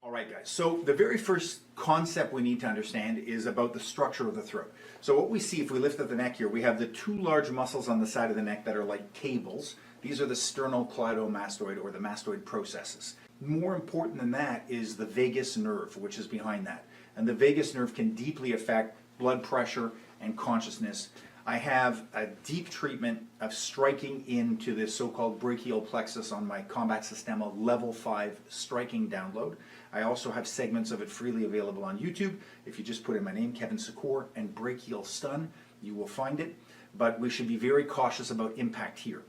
All right, guys, so the very first concept we need to understand is about the structure of the throat. So what we see if we lift up the neck here, we have the two large muscles on the side of the neck that are like cables. These are the sternocleidomastoid or the mastoid processes. More important than that is the vagus nerve, which is behind that. And the vagus nerve can deeply affect blood pressure and consciousness. I have a deep treatment of striking into the so-called brachial plexus on my Combat Systema Level 5 striking download. I also have segments of it freely available on YouTube. If you just put in my name, Kevin Secor, and brachial stun, you will find it. But we should be very cautious about impact here.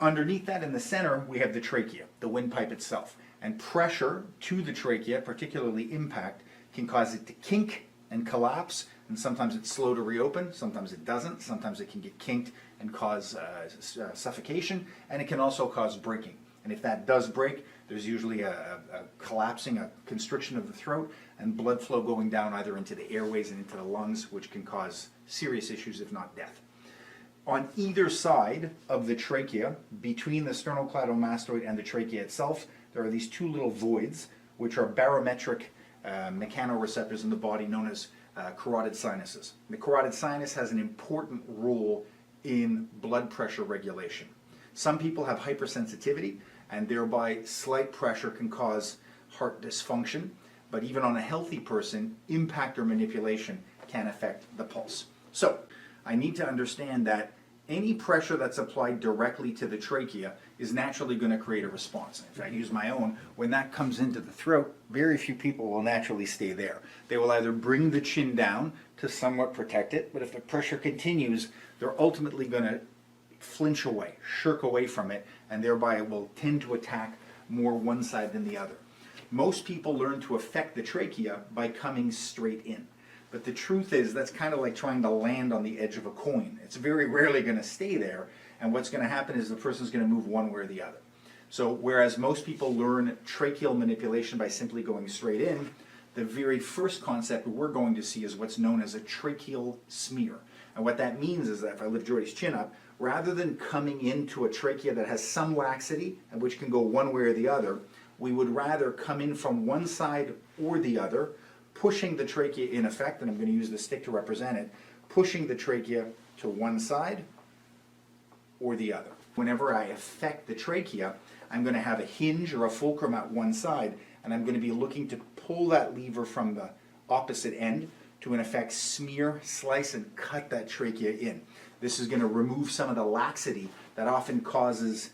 Underneath that in the center, we have the trachea, the windpipe itself. And pressure to the trachea, particularly impact, can cause it to kink and collapse, and sometimes it's slow to reopen, sometimes it doesn't, sometimes it can get kinked and cause suffocation, and it can also cause breaking. And if that does break, there's usually a collapsing, a constriction of the throat, and blood flow going down either into the airways and into the lungs, which can cause serious issues, if not death. On either side of the trachea, between the sternocleidomastoid and the trachea itself, there are these two little voids, which are barometric mechanoreceptors in the body known as carotid sinuses. The carotid sinus has an important role in blood pressure regulation. Some people have hypersensitivity, and thereby slight pressure can cause heart dysfunction, but even on a healthy person, impact or manipulation can affect the pulse. So I need to understand that any pressure that's applied directly to the trachea is naturally going to create a response. If I use my own, when that comes into the throat, very few people will naturally stay there. They will either bring the chin down to somewhat protect it, but if the pressure continues, they're ultimately going to flinch away, shirk away from it, and thereby it will tend to attack more one side than the other. Most people learn to affect the trachea by coming straight in. But the truth is, that's kind of like trying to land on the edge of a coin. It's very rarely going to stay there, and what's going to happen is the person's going to move one way or the other. So whereas most people learn tracheal manipulation by simply going straight in, the very first concept we're going to see is what's known as a tracheal smear. And what that means is that if I lift Jordy's chin up, rather than coming into a trachea that has some laxity, and which can go one way or the other, we would rather come in from one side or the other, pushing the trachea in effect, and I'm going to use the stick to represent it, pushing the trachea to one side or the other. Whenever I affect the trachea, I'm going to have a hinge or a fulcrum at one side, and I'm going to be looking to pull that lever from the opposite end to in effect smear, slice, and cut that trachea in. This is going to remove some of the laxity that often causes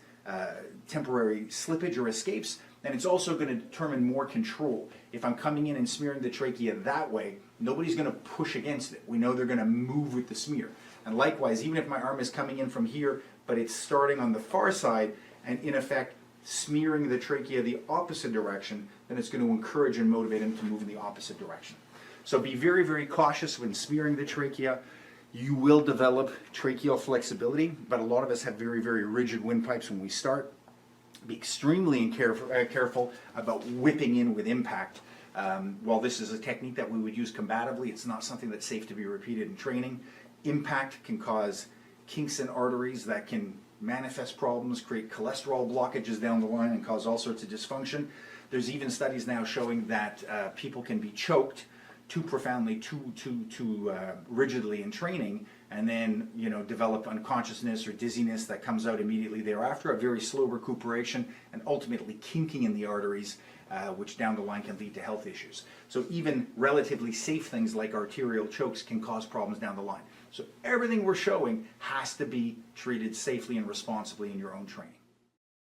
temporary slippage or escapes, and it's also going to determine more control. If I'm coming in and smearing the trachea that way, nobody's going to push against it. We know they're going to move with the smear. And likewise, even if my arm is coming in from here, but it's starting on the far side, and in effect smearing the trachea the opposite direction, then it's going to encourage and motivate him to move in the opposite direction. So be very, very cautious when smearing the trachea. You will develop tracheal flexibility, but a lot of us have very, very rigid windpipes when we start. Be extremely careful about whipping in with impact. While this is a technique that we would use combatively, it's not something that's safe to be repeated in training. Impact can cause kinks in arteries that can manifest problems, create cholesterol blockages down the line, and cause all sorts of dysfunction. There's even studies now showing that people can be choked too profoundly, too rigidly in training, and then develop unconsciousness or dizziness that comes out immediately thereafter, a very slow recuperation, and ultimately kinking in the arteries, which down the line can lead to health issues. So even relatively safe things like arterial chokes can cause problems down the line. So everything we're showing has to be treated safely and responsibly in your own training.